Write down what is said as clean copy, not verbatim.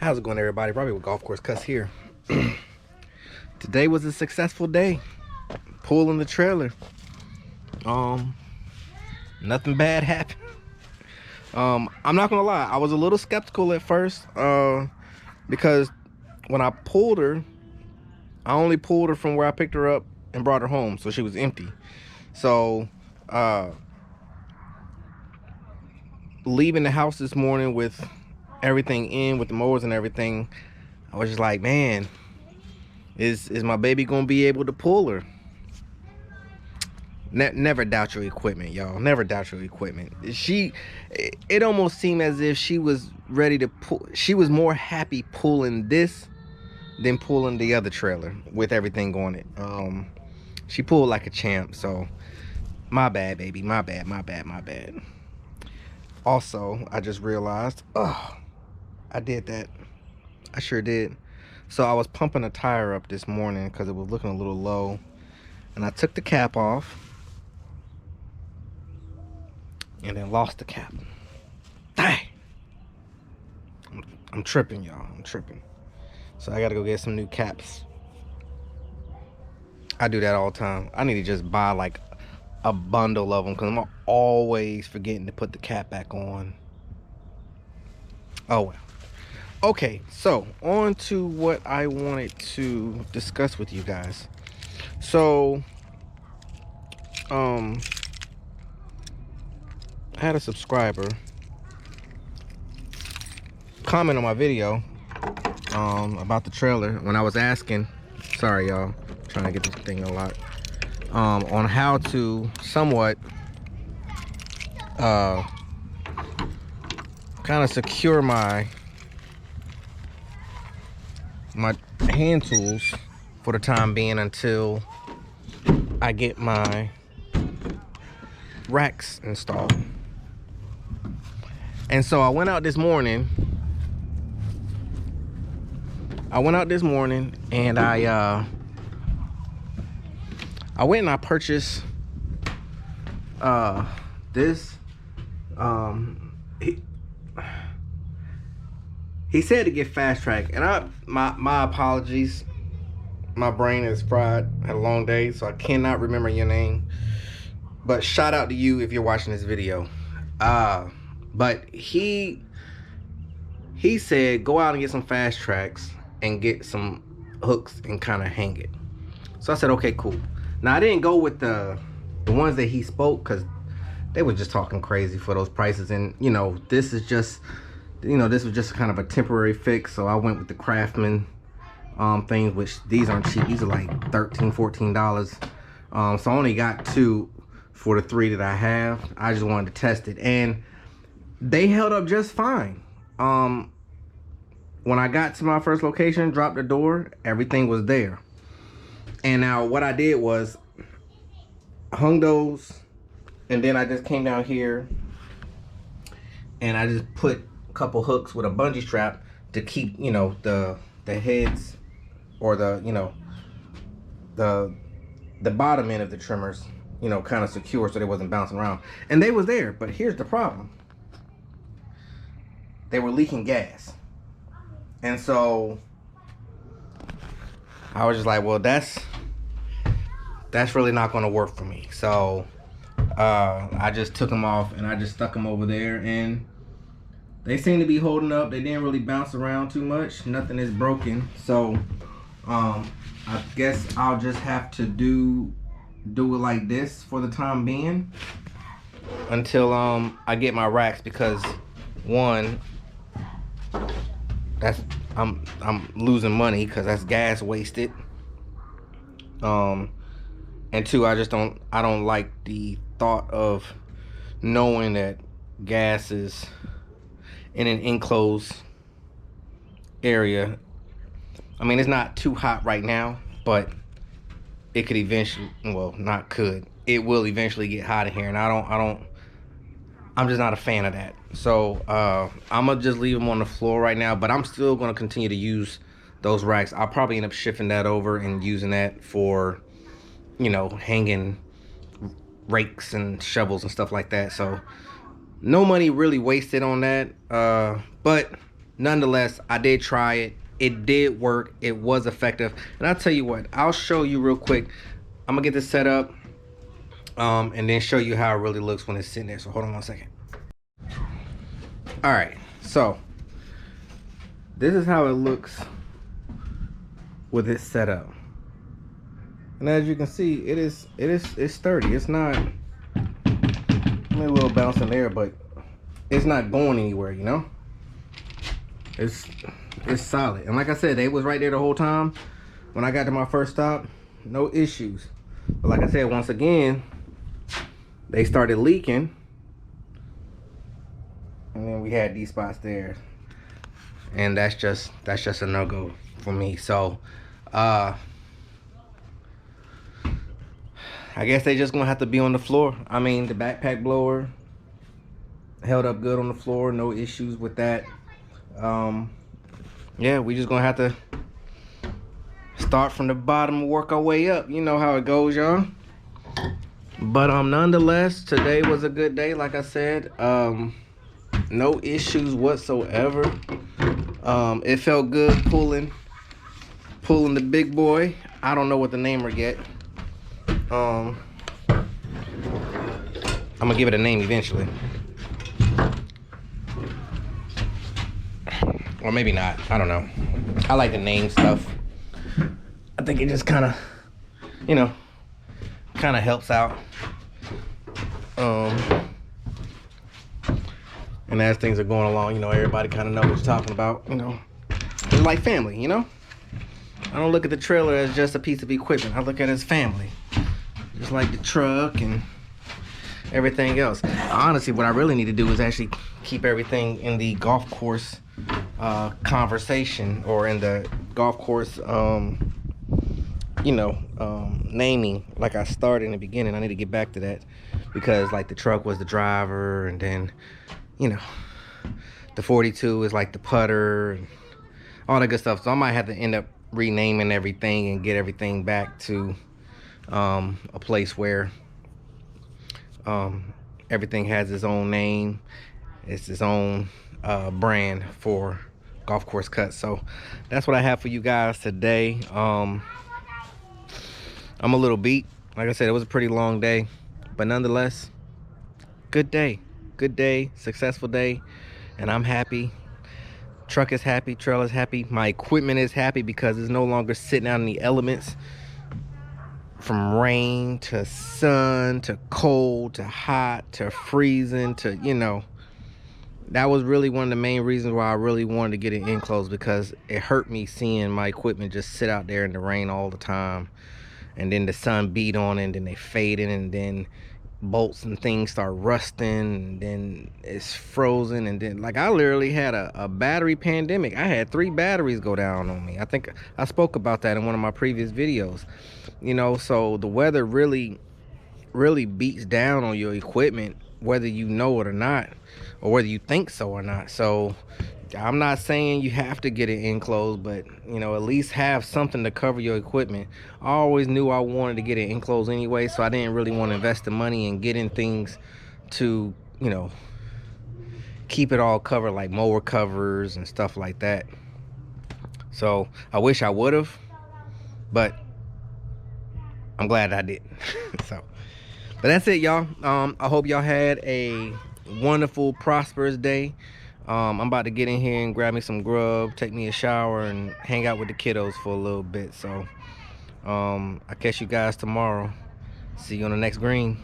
How's it going, everybody? Probably with Golf Course Cuss here. Today was a successful day. Pulling the trailer. Nothing bad happened. I'm not gonna lie, I was a little skeptical at first, because when I pulled her, I only pulled her from where I picked her up and brought her home, so she was empty. So, leaving the house this morning with everything in, with the mowers and everything, I was just like, man, is my baby gonna be able to pull her? Never doubt your equipment, y'all. Never doubt your equipment. It almost seemed as if she was ready to pull. She was more happy pulling this than pulling the other trailer with everything on it. She pulled like a champ, so my bad, baby. My bad. Also, I just realized, I did that. I sure did. So I was pumping a tire up this morning because it was looking a little low, and I took the cap off and then lost the cap. Dang. I'm tripping, y'all. I'm tripping. So I gotta go get some new caps. I do that all the time. I need to just buy like a bundle of them because I'm always forgetting to put the cap back on. Oh well. Okay, so on to what I wanted to discuss with you guys. So I had a subscriber comment on my video about the trailer when I was asking, sorry y'all, trying to get this thing a lot, on how to somewhat kind of secure my hand tools for the time being until I get my racks installed. And so I went out this morning and I went and I purchased this. He said to get fast track, and my apologies. My brain is fried. Had a long day, so I cannot remember your name. But shout out to you if you're watching this video. But he said go out and get some fast tracks and get some hooks and kind of hang it. So I said, okay, cool. Now I didn't go with the ones that he spoke because they were just talking crazy for those prices, and you know, this is just, you know, this was just kind of a temporary fix. So I went with the Craftsman things, which these aren't cheap. These are like $13-14. So I only got 2 for the 3 that I have. I just wanted to test it, and they held up just fine. When I got to my first location, dropped the door, everything was there. And now what I did was hung those, and then I just came down here and I just put a couple hooks with a bungee strap to keep, you know, the heads, or the, you know, the bottom end of the trimmers, you know, kind of secure so they wasn't bouncing around. And they was there, but here's the problem. They were leaking gas. And so I was just like, well, that's really not going to work for me. So I just took them off and I just stuck them over there, and they seem to be holding up. They didn't really bounce around too much. Nothing is broken. So I guess I'll just have to do it like this for the time being until I get my racks, because one, I'm losing money because that's gas wasted. And 2, I don't like the thought of knowing that gas is in an enclosed area. I mean, it's not too hot right now, but it could eventually, well, not could, it will eventually get hot in here, and I'm just not a fan of that. So I'm gonna just leave them on the floor right now, but I'm still gonna continue to use those racks. I'll probably end up shifting that over and using that for, you know, hanging rakes and shovels and stuff like that. So no money really wasted on that, but nonetheless, I did try it. It did work. It was effective. And I'll tell you what, I'll show you real quick. I'm gonna get this set up and then show you how it really looks when it's sitting there. So hold on one second. All right, so this is how it looks with it set up. And as you can see, it's sturdy. It's not maybe a little bounce in there, but it's not going anywhere, you know? It's solid. And like I said, they was right there the whole time. When I got to my first stop, no issues. But like I said, once again, they started leaking. And then we had these spots there. And that's just a no-go for me. So I guess they just gonna have to be on the floor. I mean, the backpack blower held up good on the floor, no issues with that. Yeah, we just gonna have to start from the bottom and work our way up. You know how it goes, y'all. But nonetheless, today was a good day. Like I said, no issues whatsoever. It felt good pulling the big boy. I don't know what the name is yet. I'm gonna give it a name eventually, or maybe not. I don't know. I like to name stuff. I think it just kind of, you know, kind of helps out. And as things are going along, you know, everybody kind of knows what you're talking about. You know, it's like family. You know, I don't look at the trailer as just a piece of equipment. I look at it as family. Just like the truck and everything else. Honestly, what I really need to do is actually keep everything in the golf course conversation, or in the golf course, you know, naming, like I started in the beginning. I need to get back to that, because like the truck was the driver, and then, you know, the 42 is like the putter and all that good stuff. So I might have to end up renaming everything and get everything back to a place where everything has its own name. It's its own brand for golf course cuts. So that's what I have for you guys today. I'm a little beat. Like I said, it was a pretty long day, but nonetheless, good day, successful day, and I'm happy. Truck is happy, trailer is happy, my equipment is happy, because it's no longer sitting out in the elements, from rain to sun to cold to hot to freezing to, you know. That was really one of the main reasons why I really wanted to get it enclosed, because it hurt me seeing my equipment just sit out there in the rain all the time, and then the sun beat on it, and then they faded, and then bolts and things start rusting, and then it's frozen, and then like I literally had a battery pandemic. I had 3 batteries go down on me. I think I spoke about that in one of my previous videos. You know, so the weather really beats down on your equipment, whether you know it or not, or whether you think so or not. So I'm not saying you have to get it enclosed, but you know, at least have something to cover your equipment. I always knew I wanted to get it enclosed anyway, so I didn't really want to invest the money in getting things to, you know, keep it all covered, like mower covers and stuff like that. So I wish I would have, but I'm glad I did. So, but that's it, y'all. I hope y'all had a wonderful, prosperous day. I'm about to get in here and grab me some grub, take me a shower, and hang out with the kiddos for a little bit. So I'll catch you guys tomorrow. See you on the next green.